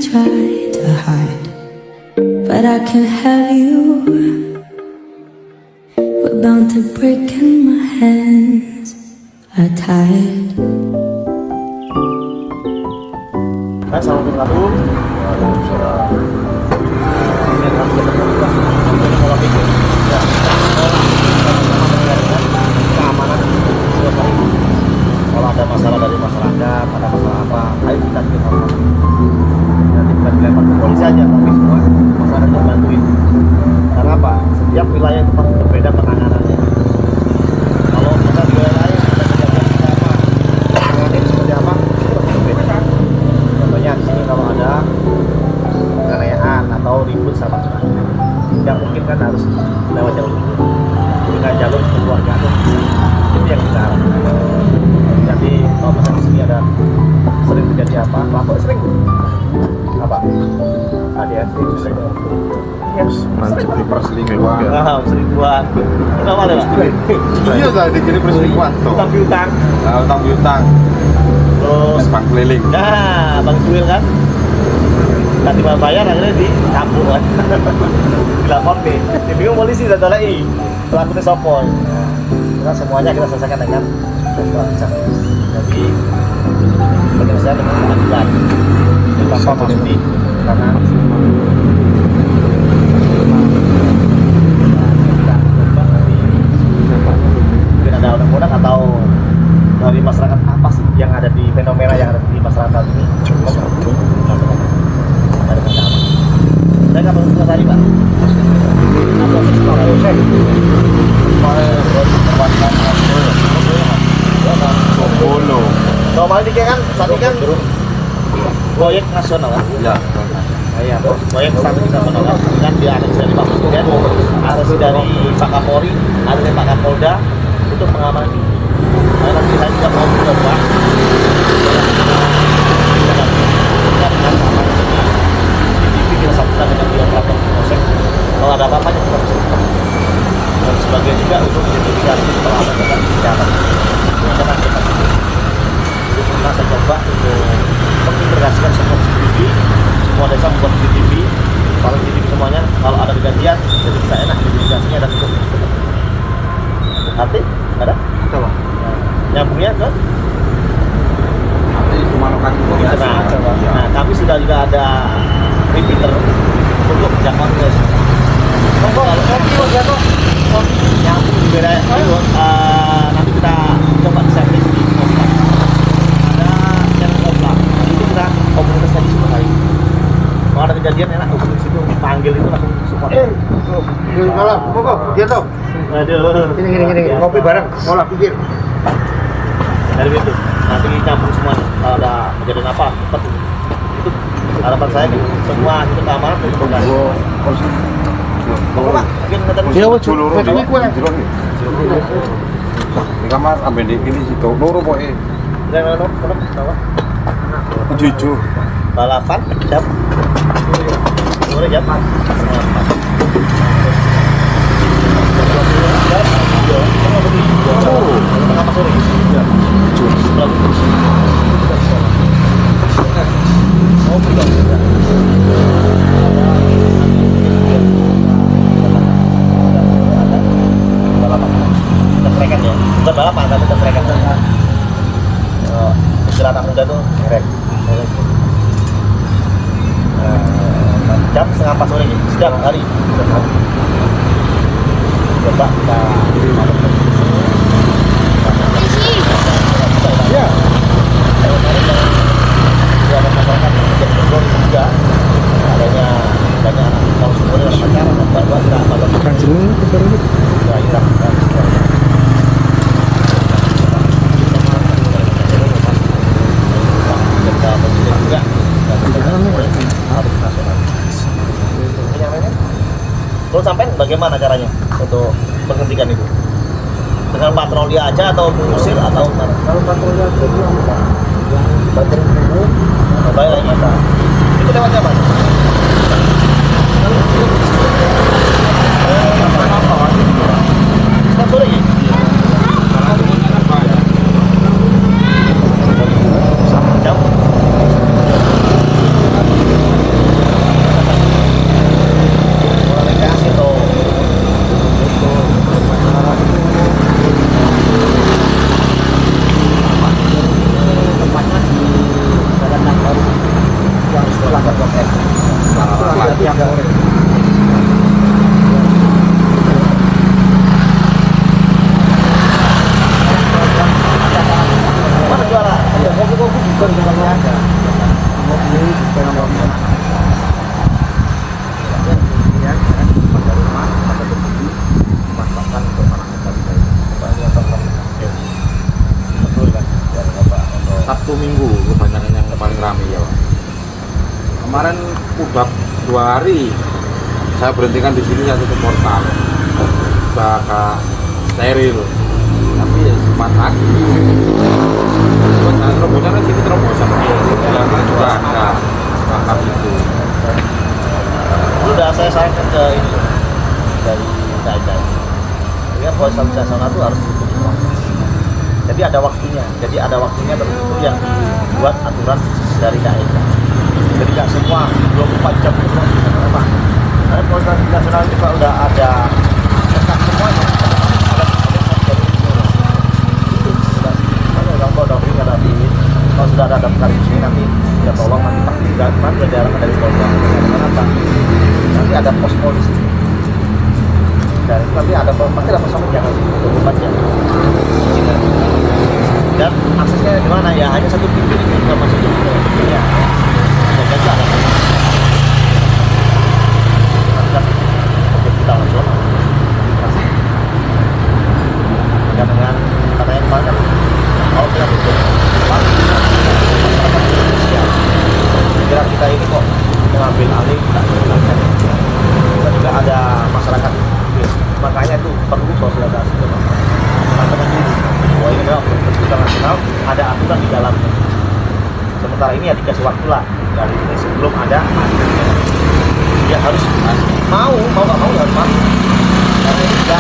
try to hide, but I can't have you. We're bound to break and my hands are tied. Assalamualaikum. Waalaikumsalam. Keamanan setiap hari. Kalau ada masalah dari masyarakat, ada masalah apa, ayo kita informasi. Nanti kita dilempar ke polisi aja, tapi semua masyarakat yang bantuin. Karena apa? Setiap wilayah itu pasti berbeda penanganannya. Kalau kita di wilayah lain ada kejadian seperti apa, penanganan seperti apa, itu pasti berbeda kan. Contohnya di sini kalau ada penganiayaan atau ribut sama tetangga, yang mungkin kan harus lewat jalur itu dengan jalur keluarga itu yang kita harapkan. Jadi kalau misalnya di sini ada sering terjadi apa, lapor sering apa? ADRT sering. Ya, Mencuri perselingkuhan. Nah, selingkuhan. Kenapa lah? Iya lah, dikira perselingkuhan tuh. Utang piutang. Nah, utang piutang. Terus Bang keliling. nah, bang cuil kan. Nanti mau bayar akhirnya dicampur kan. Dilapor deh. Bingung polisi dan tolai. Pelakunya sopo. Nah, semuanya kita selesaikan dengan restoran. Jadi penyelesaian dengan keadilan. Tanpa masuk di tangan mungkin ada undang-undang atau dari masyarakat apa sih yang ada di fenomena yang ada di masyarakat ini cukup ada pengaman. Saya nggak perlu tadi pak. Solo. Kalau malah dikira kan saat ini kan proyek nasional kan? Ya. Iya, proyek strategis nasional kan dianalisis dari Pak Presiden, analisis dari Pak Kapolri, ada dari Pak Kapolda untuk pengamanan ini. Nah, nanti saya juga mau coba kita sambungkan dengan dia pelapor polsek. Kalau ada apa-apa kita bisa dan sebagian juga untuk identifikasi kalau ada kejahatan. Jangan kita jadi saya coba untuk mengintegrasikan semua CCTV, semua desa membuat CCTV, kalau CCTV semuanya kalau ada kejadian jadi bisa enak identifikasinya dan itu. Hati ada? Coba. Nyambungnya ke? Nanti cuma lokasi koordinasi. Nah, kami sudah juga ada repeater untuk jangkauan ke kopi nyambung di beda nanti kita coba service di Kopla. Ada yang Kopla itu kita komunitas tadi semua hari. Kalau ada kejadian enak hubungi situ, panggil itu langsung support. Kalau pokok dia tuh. Aduh. Gini. Ngopi bareng. Mola pikir. Dari itu nanti nyambung semua kalau ada kejadian apa cepat itu harapan saya nih semua itu keamanan dari komunikasi. Pak, mungkin kata Dia julur. Ini kue. Di kamar ambil di ini situ. Loro pokoke. Berapa? Jujur. Balapan jam sore jam 4. Kenapa sore? Oh, betul. Balapan ya, bukan balapan tapi tertrekan. Istilah anak muda tuh ngerek. Jam 3:30 sore ini, sedang hari. Coba kita ya. Ada masyarakat yang menjadi bergol juga adanya banyak anak tahun semua dalam pacaran dan bantuan tidak apa Makan jeneng besar ini. irang dan sebagainya. Terus sampai bagaimana caranya untuk menghentikan itu? Dengan patroli aja atau mengusir atau mana? Kalau patroli aja itu yang baterai dulu, Mobile lainnya apa? Itu lewatnya apa? Sore ya? Jam? tiap sore. Mana jualan? Ya, kopi-kopi bukan sebenarnya ada. Kopi bukan apa-apa. Ya, pada rumah, pada kopi, dimanfaatkan untuk anak-anak kita. Banyak orang betul kan? Ya, Bapak. Sabtu Minggu kebanyakan yang paling ramai ya Pak. Kemarin udah 2 hari saya berhentikan di sini satu portal udah steril tapi ya sempat lagi buat terobosan kan sini terobosan jalan juga ada bakal itu Udah saya sarankan ke ini dari KAI. Ya, kalau sampai sana itu harus tutup semua. Jadi ada waktunya tertentu yang dibuat aturan dari KAI. Jadi nggak semua 24 jam semua apa? Karena proses nasional juga udah ada tetap semuanya. Kalau sudah ada daftar di sini nanti ya tolong nanti Pak juga nanti ada arahan dari Polda. Apa? Nanti ada posko di sini. Dan nanti ada pasti ada posko yang 24 jam. Dan aksesnya di mana ya? Hanya satu pintu ini nggak masuk ke pintunya. Jadi ada. Nanti kita langsung. Ya dengan katanya kemarin kalau kita tutup masyarakat Indonesia kira kita ini kok mengambil alih tak menggunakan kita juga ada masyarakat makanya itu perlu sosialisasi ke masyarakat dulu bahwa ini memang berkecuali nasional ada aturan di dalamnya sementara ini ya dikasih waktu lah dari ini sebelum ada dia harus mau nggak mau harus masuk karena ini sudah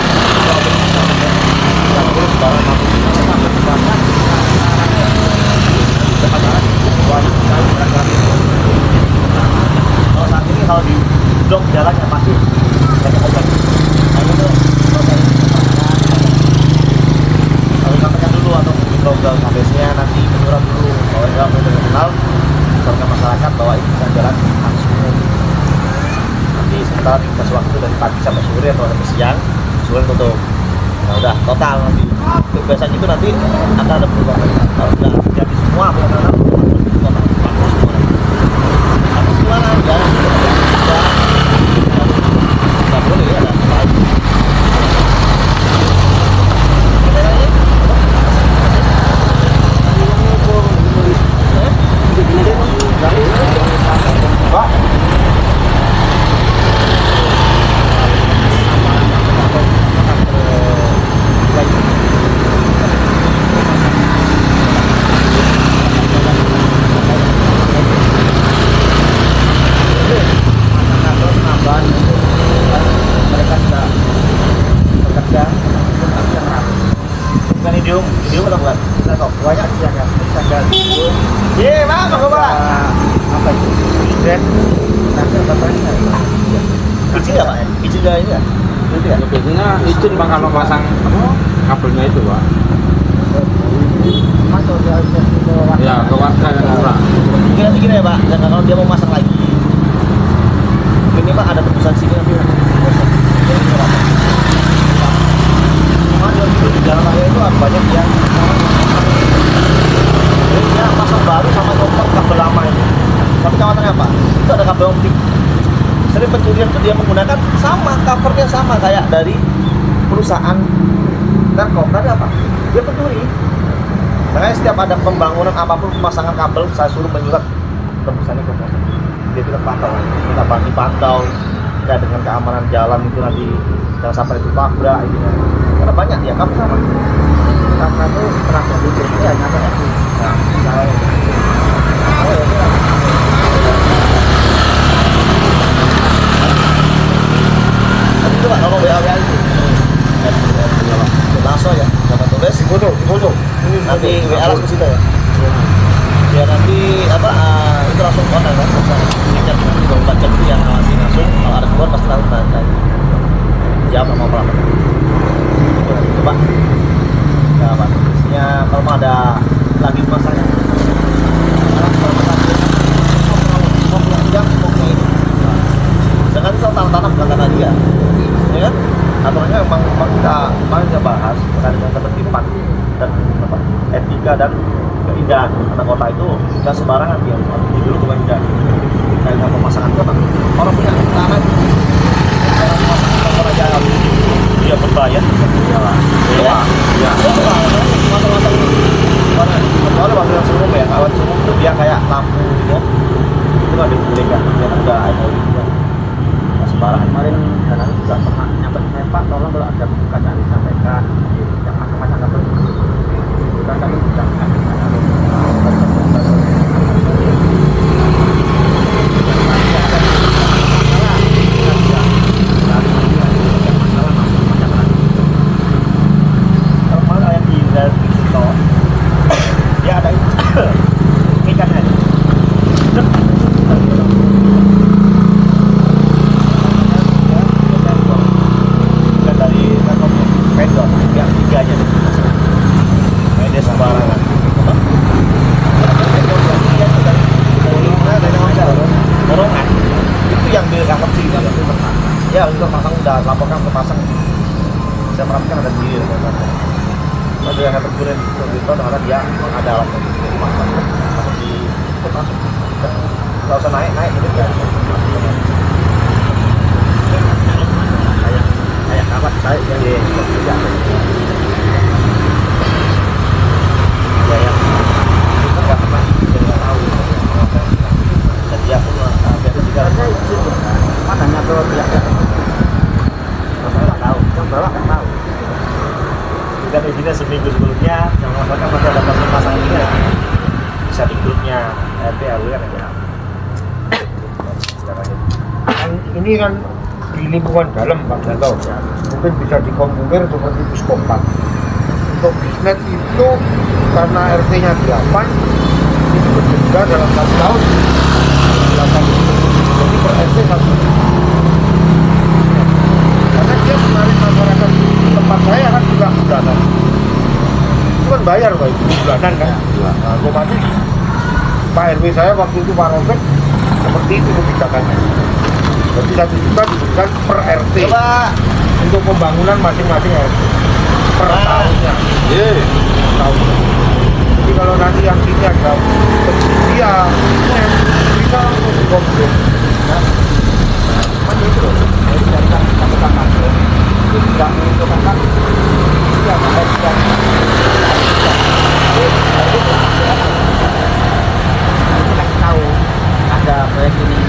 terus barang masuk kalau saat ini kalau di blok jalannya pasti banyak obat. Nah itu harus sampaikan dulu atau di program habisnya nanti menyurat dulu bahwa enggak kenal warga masyarakat bahwa ini bisa jalan harus umum. Nanti sementara dikasih waktu dari pagi sampai sore atau sampai siang, sore tutup. Nah udah total nanti. Biasanya itu nanti akan ada perubahan. Kalau sudah jadi semua benar-benar tapi gimana ya? Nggak boleh ya ada. Pak. Hidung atau bukan? Kita kok banyak sih kan. Kita hidung. Iya, Pak, Pak. Apa itu? Dan nanti baterainya. Izin enggak, Pak? Izin enggak ini ya? Itu ya? biasanya izin Pak kalau pasang kabelnya itu Pak Masuk ke ya ke warga yang murah Gini ya Pak, dan kalau dia mau masang lagi ini Pak ada tebusan sini nanti di jalan raya itu banyak yang dia pasang baru sama nyopot kabel lama itu. Tapi kawatannya apa? Itu ada kabel optik. Sering pencurian itu dia menggunakan sama, covernya sama kayak dari perusahaan Telkom. Tadi apa? Dia pencuri. Makanya setiap ada pembangunan apapun pemasangan kabel, saya suruh menyurat tebusannya ke pos. Dia tidak pantau, kita pantau ya dengan keamanan jalan itu nanti jangan sampai itu tabrak ini. Karena banyak ya kabel sama. Karena itu pernah jadi ya nyata itu. Nah, itu Pak, kalau WA itu langsung ya, sama tulis foto. Nanti WA langsung situ ya. Ya nanti apa itu langsung kontak kan, ingat nanti 24 jam itu yang ngawasi langsung, kalau ada keluar pasti langsung tanya. Jawab sama pelapor. Itu Pak. Ya Pak, biasanya kalau mau ada lagi masalah. Kalau masalah jam pokoknya ini. tanah bukan tanah dia, ya kan? Aturannya memang kita bahas terkait dengan ketertiban dan apa, etika dan keindahan tata kota itu nggak sembarangan dia dulu bukan indah kayak dengan pemasangan kota orang punya tanah orang aja dia berbayar ya macam-macam mana kalau waktu yang sebelum ya awal sebelum itu dia kayak lampu gitu itu ada diberikan dia udah ada gitu nggak sembarangan. Kemarin karena juga pernah nyampe saya Pak, tolong kalau ada bukaan yang disampaikan yang macam-macam nggak perlu bukan kami tidak Ya untuk pasang udah laporkan ke pasang saya merapikan ada sendiri ada yang terkurin itu karena dia ada alat pasang masuk di masuk nggak usah naik gitu ya kayak kawan saya yang ya yang kita nggak pernah nggak tahu dan dia pun biasa juga mana nyata tidak nggak tahu, yang bawah nggak tahu. Kita izinnya seminggu sebelumnya, yang masyarakat masih ada pasang ini ya bisa di grupnya RT RW kan ya. Ini kan di lingkungan dalam Pak Janto, mungkin bisa dikompumir seperti Puskopat. Untuk bisnet itu karena RT-nya 8, itu berbeda dalam 1 tahun 8. Jadi per RT 1. Karena dia menarik masyarakat tempat saya kan juga bulanan. Itu kan bayar Pak, itu bulanan kan. Nah, otomatis Pak RW saya waktu itu Pak Robert seperti itu kebijakannya. Jadi 1 juta diberikan per RT. Coba Untuk pembangunan masing-masing RT per tahunnya. Tahun. Jadi kalau nanti yang sini ada dia bisa langsung dikomplit. Itu loh, jadi dari satu kamar itu tidak menentukan kan ya ada yang kasih tahu ada proyek ini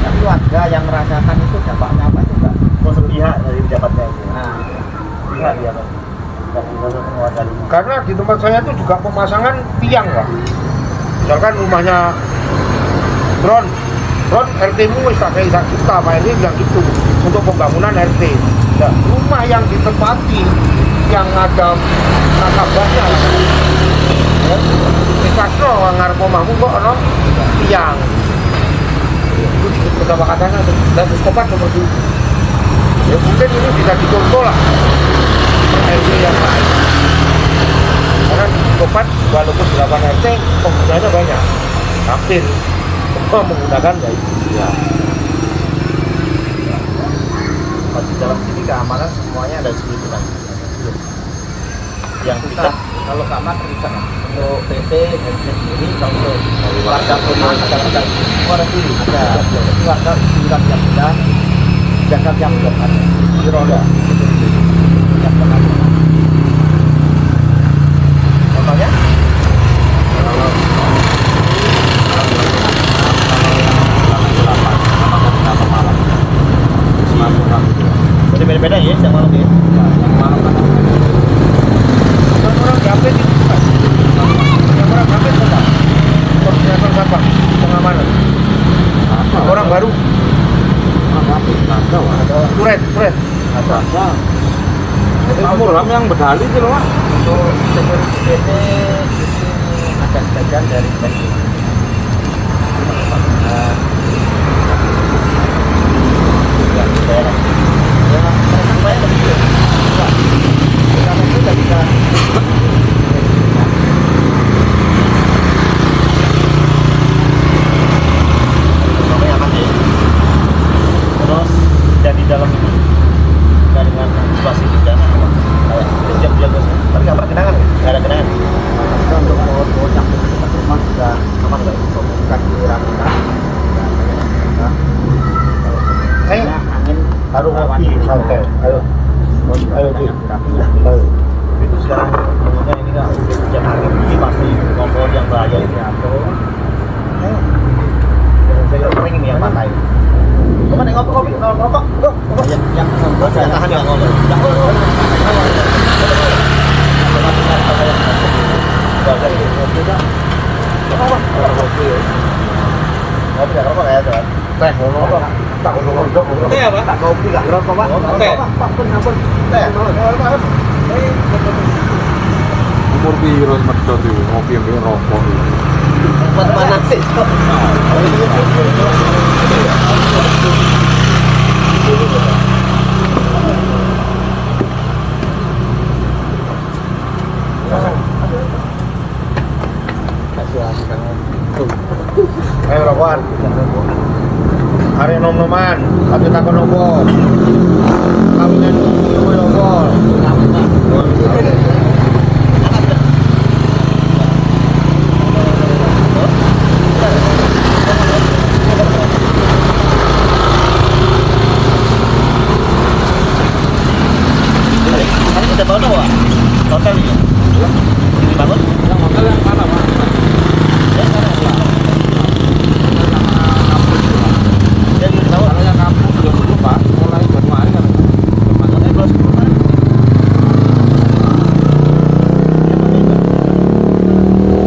tapi warga yang merasakan itu dampaknya apa juga sepihak dari pejabatnya itu. nah Pihak dia kan. Karena di tempat saya itu juga pemasangan tiang Pak. Misalkan rumahnya Ron RT-mu wis tak kayak 1 juta, Pak RW bilang gitu untuk pembangunan RT. Nah, rumah yang ditempati yang ada nasabahnya ya, kasno ngarep omahmu kok ono tiang. Itu di kesepakatannya dan Puskopat seperti itu. Ya mungkin ini bisa dicontoh lah RT yang lain. Karena di Puskopat walaupun 8 RT penggunanya banyak, hampir semua menggunakan ya itu. Ya. Di dalam sini keamanan semuanya ada segitu kan. Yang kita kalau kamar bisa untuk PT dan sendiri kalau warga rumah ada orang sendiri ada warga tingkat yang sudah jaga yang belum ada di roda yang pernah contohnya jadi beda-beda ya yang malam ya. Orang Japet itu Pak. Yang orang Japet apa? Koordinator apa? Pengamanan. Orang baru. Turet. Ada. Kamu ram yang berdali itu loh, Pak. untuk security PT itu ada sebagian dari PT. Namanya akan baru ngopi santai. Ayo. Ayo Ki. Ayo. Itu sekarang kemudian ini nggak hujan angin ini pasti kompor yang bahaya ini atau saya kering ini yang pantai. Kamu nih ngopi rokok, yang tahan nggak ngopi, ngopi nggak rokok ya tuh? Teh ngono. Tak ngono-ngono. Teh apa? Tak kopi nggak rokok pak? Teh. Teh. Umur piro medhot iki ngopi mbek rokok iki. Buat mana sih? Ayo rokokan. Hari nom-noman, tapi takon nopo. Kawinan kowe nopo? Kita bangun apa? Hotel ini? Dibangun? Yang hotel yang mana, Pak? Kalau yang kampung belum dulu, Pak. Mulai Januari kan.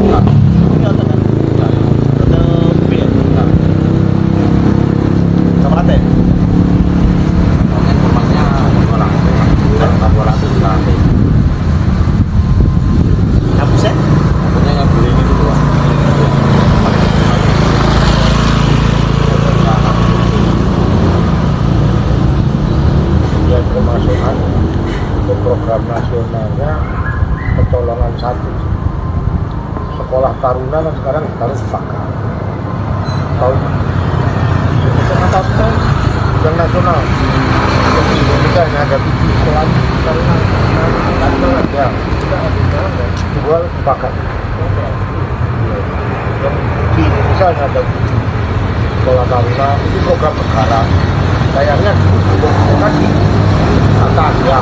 Iya. Ini hotel kan? Iya, iya. Hotel B ya? Iya. Sama lantai? Informasinya orang 200 di lantai. Hapus ya? Pokoknya yang beli ini dulu, Pak. Ya pemasukan untuk program nasionalnya pertolongan satu. Sekolah Taruna kan sekarang ditaruh di Pakar. Tahu? Sekolah Taruna yang nasional. Yang di Indonesia hanya ada 7 sekolah Taruna. Ya, jual di Pakar. Yang di Indonesia hanya ada 7 sekolah Taruna. Itu program negara. Sayangnya dulu kan di atas ya,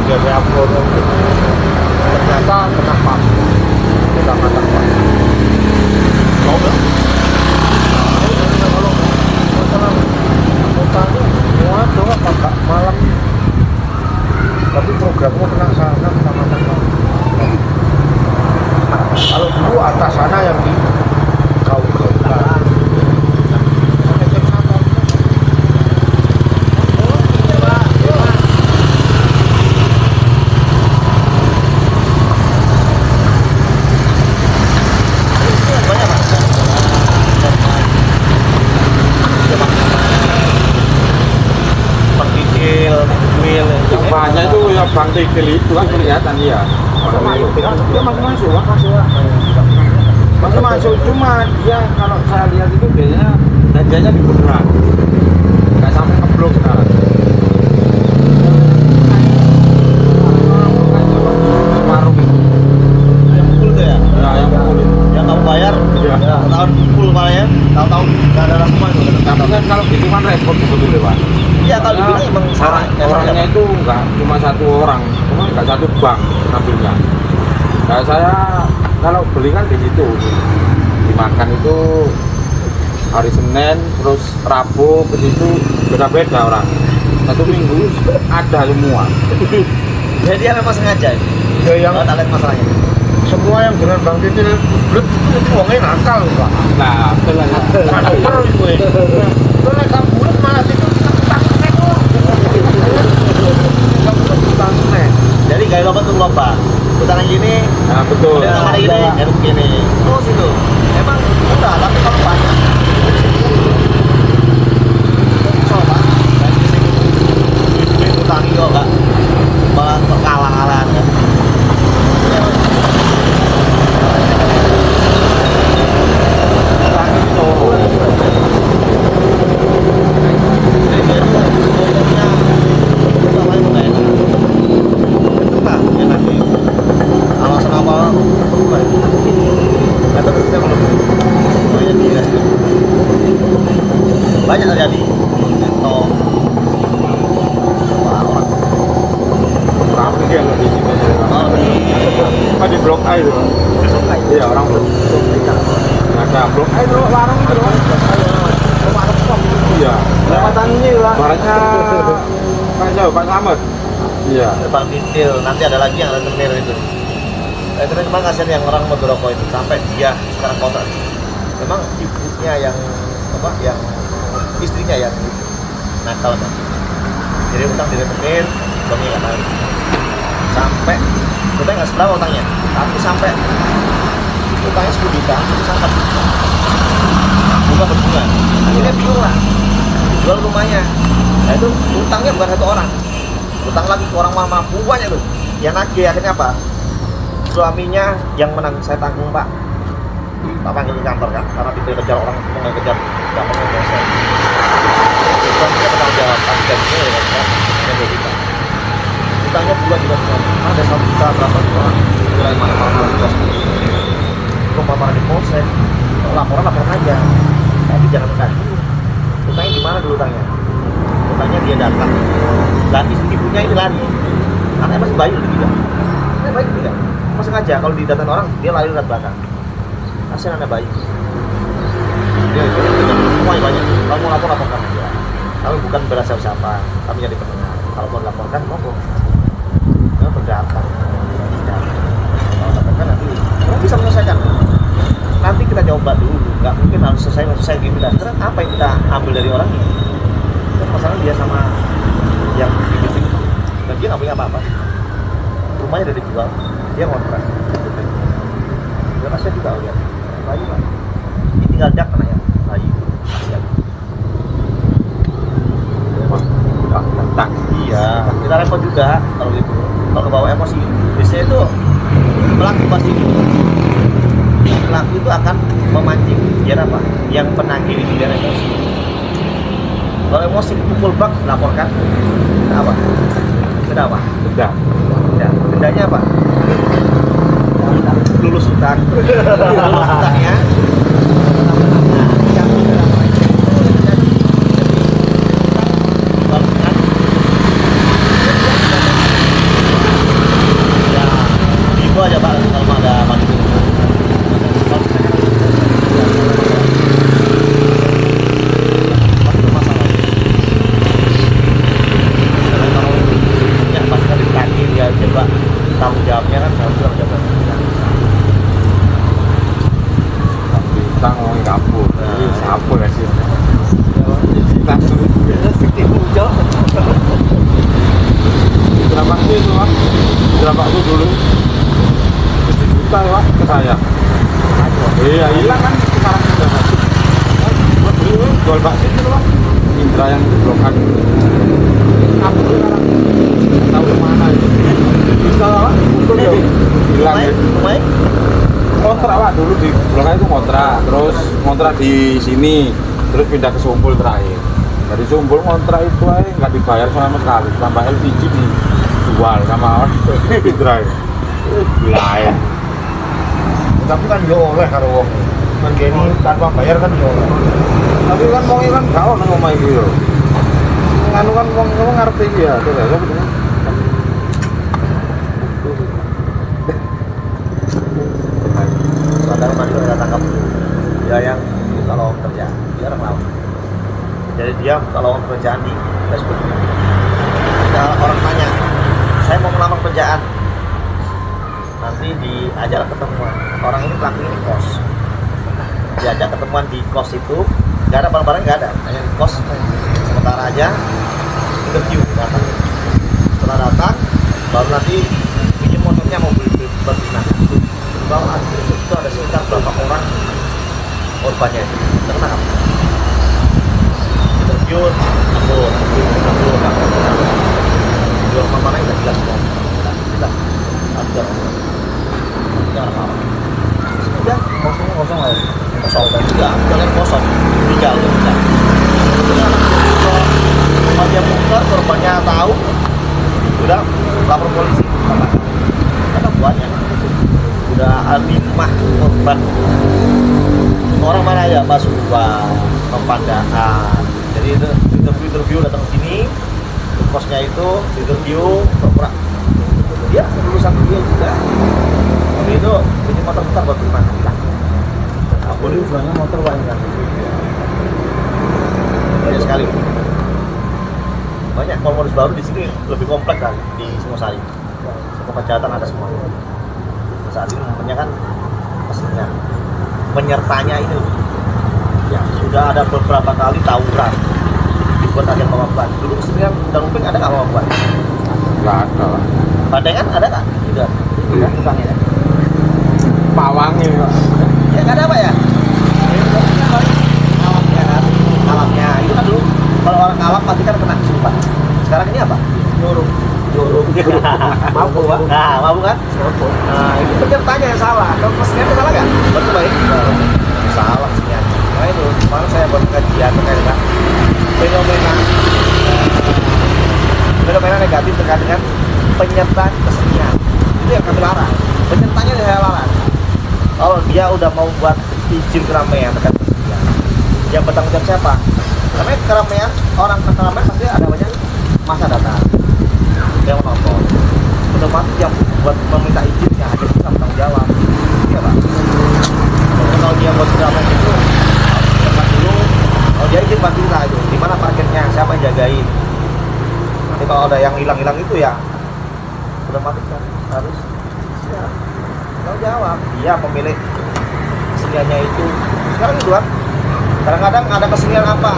dia Purwono ternyata kena pas, kita kata pas. Kalau masalah anggotanya semua doa agak malam, tapi programnya kena sana kecamatan. Kalau dulu atas sana yang di Kabupaten. Yang banyak itu ya Bang Tikil itu kan kelihatan iya. Dia masuk. Masuk cuma dia kalau saya lihat itu biasanya danjanya di beneran. Nggak sampai ngeblok sekarang. Warung itu. Yang pukul tuh ya? Ya yang kulit. Yang kamu bayar? Iya. Tahun pukul malah ya? Tahu-tahu nggak ada rasuman tuh. Tapi kan kalau gitu kan repot sebetulnya, Pak. Iya kalau di sini emang salah. Orangnya itu nggak cuma satu orang, cuma nggak satu bank ngambilnya. Nah, saya kalau beli kan di situ, dimakan itu hari Senin, terus Rabu ke situ beda-beda orang. Satu minggu ada semua. Jadi dia memang sengaja. Ya yang Tak lihat masalahnya. semua yang dengan Bang Titil blet itu uangnya nakal Pak. Nah, betul lah. Nakal itu ya. Itu nek kabur malah itu tangane kok. Kabur tangane. Jadi gaya lomba tuh lomba. Putaran gini, Nah, betul. dan hari ini, dan begini. Terus itu. Emang udah, tapi kalau banyak. Coba. Dan di sini. Ini utangi kok enggak. Malah kalah-kalahan kan. Banyak terjadi. Blok A itu. Blok A. Iya, orang Blok ada Blok A itu warung itu. Rumah ada pom. Iya. Lewatan ini lah. Barangnya Pak Jauh, Pak Slamet. Iya. Depan Pintil, nanti ada lagi yang rentenir itu. Itu memang kasihan yang orang Medoroko itu sampai dia sekarang kontrak. Memang ibunya yang apa? Yang istrinya yang nakal kan. Jadi utang direntenir, suaminya nggak tahu. Sampai kita nggak seberapa utangnya, tapi sampai utangnya 10 juta, itu sampai bunga berbunga. Akhirnya bingung lah, jual rumahnya. Nah itu utangnya bukan satu orang, utang lagi ke orang mampu banyak tuh. Yang nagih akhirnya apa? Suaminya yang menang, saya tanggung pak. Pak panggil ke kantor kan, karena dikejar orang itu mengejar, nggak pernah selesai. Suaminya bertanggung jawab, tapi gajinya ya kan, yang 2 juta. Utangnya 2 juta semua, ada 1 juta berapa orang, mulai mana-mana juga. Kalau marah di polsek, laporan aja, tapi jangan kasih. Utangnya gimana dulu utangnya? Utangnya dia datang, dan ibunya ini lari, anaknya masih bayi lebih tidak, anaknya bayi tidak, masa aja kalau didatang orang dia lari ke belakang, kasihan anak bayi. Dia semuanya banyak, kalau mau laporkan aja. Kami bukan berasa siapa, kami jadi pendengar. Kalau mau laporkan, monggo. Nah, berdata. Kalau laporkan nanti, kita bisa menyelesaikan. Nanti kita coba dulu, nggak mungkin harus selesai gitu. Karena apa yang kita ambil dari orangnya? Dan masalah dia sama yang bisnis itu, dan dia nggak punya apa-apa. Rumahnya udah dijual, dia ngontrak. Dia masih juga lihat, bayi lah. Ini tinggal jak anaknya, bayi masih ada. Tak. Iya, kita repot juga kalau gitu. Kalau bawa emosi, biasanya itu pelaku pasti pelaku itu akan memancing. Biar apa? Yang penagih ini biar emosi. Kalau emosi dipukul bak, laporkan. Kenapa? Kenapa? Sudah. Ya, dendanya apa? Lulus utang. Lulus utangnya. Itu aja Pak, kalau ada bantu. Ya pasti kan ditagih dia coba tanggung jawabnya kan harus tanggung jawab. Kita ngomongin kapur. Siapa ya sih? Berapa sih itu Pak? Berapa itu dulu? 7 juta ya Pak ke saya. Iya hilang kan sekarang sudah masuk. Buat dulu jual bakso itu Pak. Indra yang di Blok A. Kapur sekarang. Tahu kemana itu? Bisa Pak? Betul ya. Hilang ya. Lumayan. Kontrak Pak dulu di Blok A itu kontrak, terus kontrak di sini, terus pindah ke Sumpul terakhir. Dari Sumpul kontrak itu aja nggak dibayar sama sekali, tambah LPG dijual sama orang Indra. Lain. Tapi kan yo oleh karo wong. Kan gini tanpa bayar kan yo oleh. Tapi kan wong kan gak ono nang omah iki yo. Nganu kan wong ngarep iki ya, terus ya betul. Padahal masih kita tangkap dia yang kalau kerja dia orang lawan. Jadi dia kalau pekerjaan di Facebook. Ada orang tanya, saya mau melamar kerjaan. Nanti diajak ketemuan. Orang ini pelaku ini kos. Diajak ketemuan di kos itu, nggak ada barang-barang nggak ada, hanya di kos. Sementara aja interview datang. Setelah datang, baru nanti pinjam motornya mau beli berzina. Bahwa itu ada sekitar berapa orang korbannya itu terkenal. Interview, aku, jual mana yang jelas semua, jelas, ada orang apa? Udah kosong aja, kosong dan juga jalan kosong, tinggal udah. Kalau dia buka, korbannya tahu, udah lapor polisi, karena banyak. Udah alimah korban orang mana ya Pak Subah, Pembandaan. Jadi itu interview datang ke sini, kosnya itu interview pura-pura dia lulusan dia juga itu ini motor putar buat gimana aku ini sebenarnya motor banyak banyak sekali banyak. Kalau modus baru di sini lebih kompleks kan di Singosari, semua kejahatan ada semua. Saat ini namanya kan mesinnya penyertanya itu ya sudah ada beberapa kali tawuran dibuat agen pemabuk. Dulu sebenarnya udah Uping ada nggak pemabuk? Nggak ada lah. Bandengan ada nggak? Tidak. Tidak tukangnya. Pawangnya Pak. Ya nggak ada apa ya? Alamnya kan, alamnya itu kan dulu kalau orang alam pasti kan kena sumpah. Sekarang ini apa? Nyuruh. Mabuk Pak. Nah, mabuk kan? Nah, itu penyertanya yang salah. Kalau mesinnya salah nggak? Betul baik. Salah mesinnya. Nah itu, kemarin saya buat kajian terkait dengan fenomena negatif terkait dengan penyertaan kesenian. Itu yang kami larang. Penyertanya saya larang. Kalau dia udah mau buat izin keramaian terkait kesenian, yang bertanggung jawab siapa? Karena keramaian, orang keramaian pasti ada banyak masa datang yang menonton. Otomatis yang buat meminta izinnya hanya itu tanggung jawab. Iya Pak. Kalau dia buat keramaian itu tempat dulu, kalau dia izin pasti kita itu. Di mana parkirnya, siapa yang jagain. Nanti kalau ada yang hilang-hilang itu ya otomatis kan harus siap tanggung jawab. Dia pemilik keseniannya itu. Sekarang itu kan kadang-kadang ada kesenian apa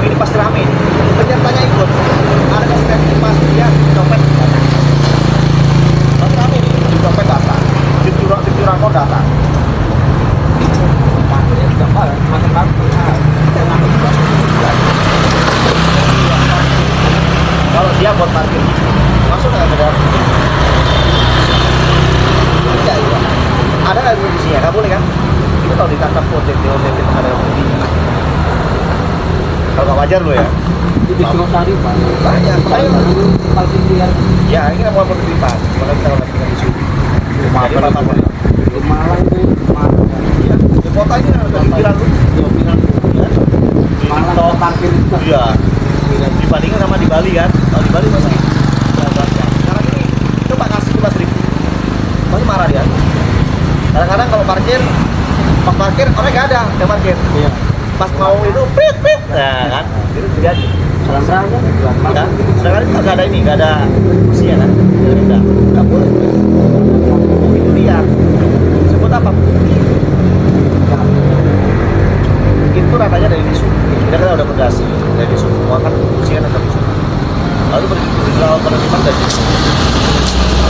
ini pasti rame, penyertanya ikut. Ada kesenian ini pasti dia copet datang, pasti rame nih di copet datang, di curang kau datang. Kalau dia buat parkir masuk nggak ke dalam tidak itu ada nggak kondisinya nggak boleh kan? Itu kalau ditangkap OTT ada bukti. Kalau nggak wajar lo ya. Di Singosari Pak. Banyak. Parkir liar. Ya ini kan mau penertiban. Kalau kita lagi dengan isu. Jadi apa? Di Malang itu Iya. Di kota ini ada pikiran lu. Jopiran Ya. Malang parkir itu. Iya. Dibandingkan sama di Bali kan. Kalau di Bali masih berapa? Sekarang ini coba kasih 15.000. Masih marah dia. Kadang-kadang kalau parkir pas parkir orang nggak ada yang parkir. Iya. Pas mau itu pit. Nah kan. Itu terjadi. Salam aja. Kan? Sedangkan itu nggak ada ini, nggak ada usia kan? Nggak boleh. Itu liar. Sebut apa? Itu ratanya dari Disu. Kita kan udah pegasi dari Disu. Semua kan usia kan dari Disu. Lalu penertiban dari Disu.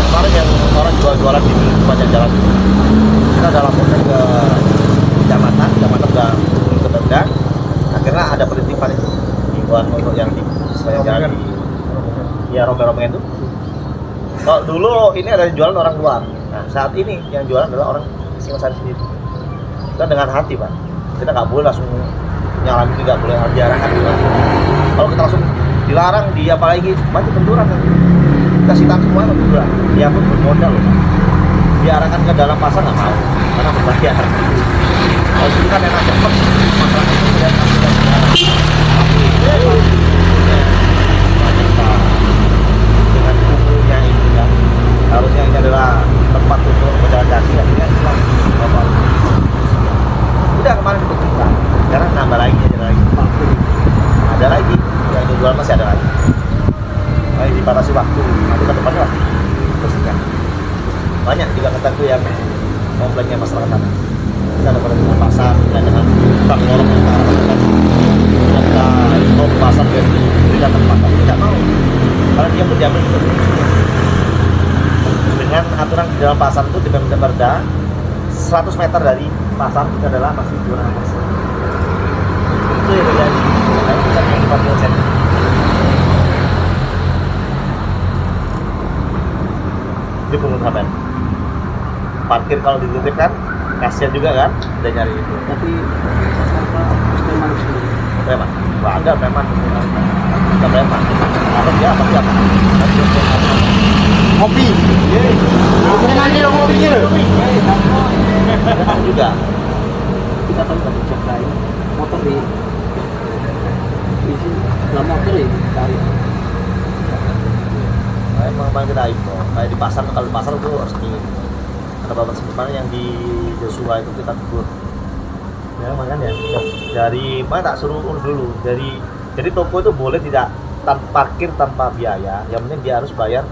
Kemarin yang orang jualan di sepanjang jalan itu, kita udah laporkan ke kecamatan udah ke Pemda. Akhirnya ada penertiban itu buat untuk yang di sepanjang jalan di ya rombeng-rombeng itu. Kalau dulu ini ada jualan orang luar. Nah saat ini yang jualan adalah orang Singosari sendiri. Kita dengan hati Pak. Kita nggak boleh langsung nyalain, nggak boleh diarahkan. Kalau kita langsung dilarang, dia apalagi banyak benturan kan. Kita sitaan semua benturan. Dia pun bermodal loh. Diarahkan ke dalam pasar nggak mau karena berbayar. Kalau itu kan enak cepat, masyarakat itu tidak dengan umurnya itu kan harusnya ini adalah tempat untuk berjalan kaki, akhirnya hilang apa udah kemarin diperlukan sekarang nambah lagi ada lagi yang dijual masih ada lagi. Masih dibatasi waktu nanti ke depannya pasti bersihkan. Banyak juga kataku yang komplainnya masyarakat tanah. Kita ada dengan pasar, kita dengan tukang lorong yang arah kita info pasar berikan tempat, tapi tidak mau karena dia pun diambil itu dengan aturan di dalam pasar itu di Perda 100 meter dari pasar itu adalah masih zona pasar. Itu yang terjadi. Nah, kita yang 40%. Itu pengusahaan. Parkir kalau dititipkan kasihan juga kan, udah nyari itu. Tapi memang Preman, ada preman, kita preman. Apa dia? Apa dia? Kopi. nanti dong mau pikir. Preman juga. Kita tahu kan cek lain motor di sini dalam motor ya tarik. Emang kita itu kayak di pasar, kalau di pasar itu harus tinggi. Bapak sebagaimana yang di Joshua itu kita tegur. Ya makanya dari mana tak suruh urus dulu. Jadi toko itu boleh tidak parkir tanpa biaya. Yang penting dia harus bayar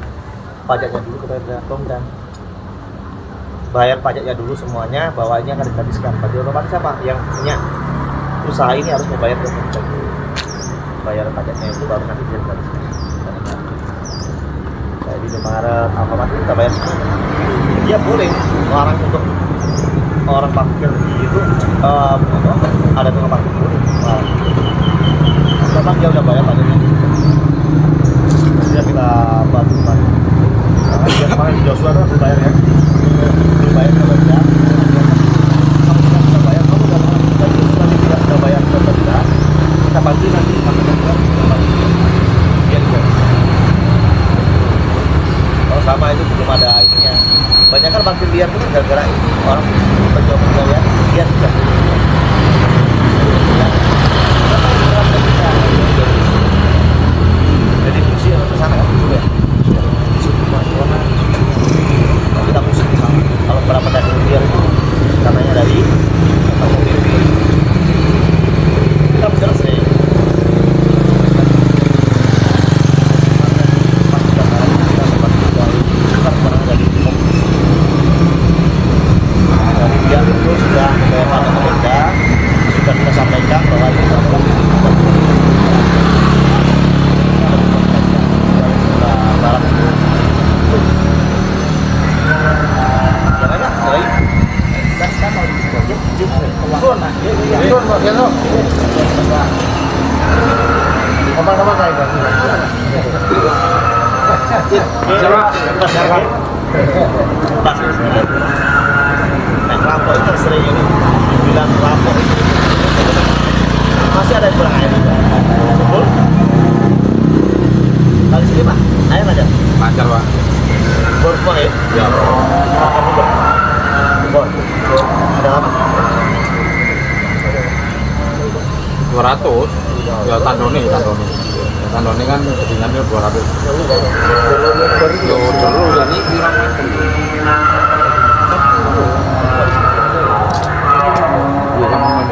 pajaknya dulu kepada Pemda. Bayar pajaknya dulu semuanya, bahwa ini akan digratiskan. Berarti otomatis apa? Yang punya usaha ini harus membayar ke Pemda. Bayar pajaknya itu baru nanti dia gratiskan. Kayak di Maret, Alfamart kita bayar semua. Dia boleh melarang untuk orang parkir itu ada tukang parkir boleh. Memang dia udah bayar pajaknya. Dia kita bantu. Karena dia kemarin Joshua itu harus bayar ya. Bayar ke Pemda. Kamu sudah bayar, kamu udah tidak bayar ke Pemda. Kita bantu nanti dia juga. Kalau sama itu belum ada itunya. Banyak kan parkir liar itu gara-gara orang penjual ya liar juga. Jadi fungsi yang ke sana kan juga. Kita musik di sana. Kalau berapa dari liar itu katanya dari mobil. Kita bisa selesai. Dari dia itu sudah membayar pajak ke Pemda, sudah kita sampaikan bahwa ini kapan-kapan saya ganti. Naik rampok itu sering ini bilang rampok itu masih ada yang kurang air. Betul? Kalau di sini Pak, air ada? Lancar Pak. Bor semua ya? Ya. Bor. Ada apa? 200. Ya tandone. Tandone kan ketinggiannya 200. Yo dulu ini pirang meter. Iya kan mana?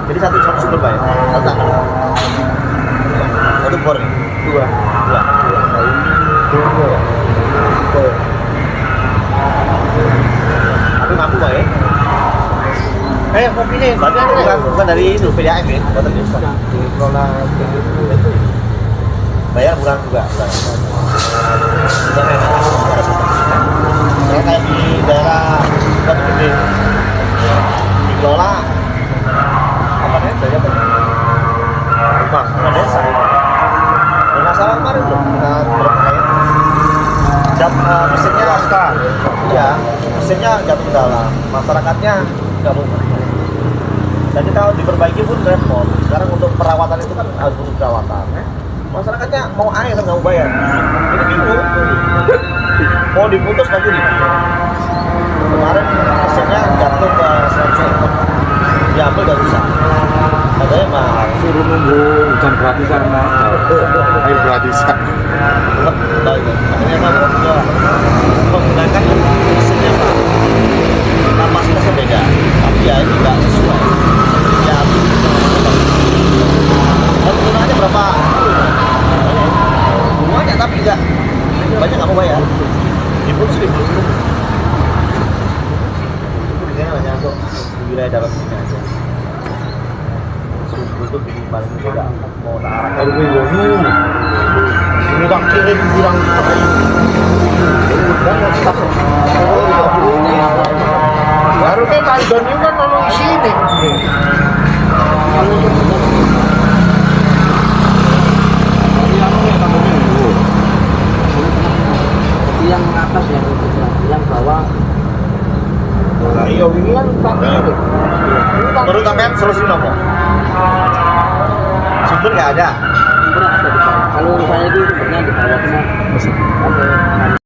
Jadi satu sumber Pak ya? Satu. Satu bor nih? Dua. Tapi mampu Pak ya? Kopi nih, bukan dari itu PDAM ya? Bukan dikelola bayar bukan juga. Sudah kayak di daerah Batu Gede dikelola apa namanya? Saya apa? Rumah desa. Masalah kemarin loh, kita berkait mesinnya iya, mesinnya jatuh ke dalam, masyarakatnya nggak mau. Jadi kalau diperbaiki pun repot. Sekarang untuk perawatan itu kan harus butuh perawatan. Masyarakatnya mau air kan nggak mau bayar. Ini bingung. Mau diputus lagi diputus. Kemarin mesinnya jatuh ke 100 ekor. Diambil dan rusak. Katanya mah Suruh nunggu hujan gratisan air gratisan. Katanya mah menggunakan mesinnya Pak. Kapasitasnya beda, tapi ya ini nggak sesuai. Ya, penggunaannya berapa? Banyak tapi nggak banyak nggak mau bayar. Diputus. Di sini hanya untuk di wilayah darat sini aja. Untuk di paling tidak mau arah. Kalau gue ini tak kirim kurang harusnya Taiwan ini kan nolong sini yang atas yang bawah. nah iya ini kan tak ini Menurut sampean solusi apa? Sumber nggak ada. Sumber ada di bawah. Kalau saya itu sumbernya di bawah cuma sampai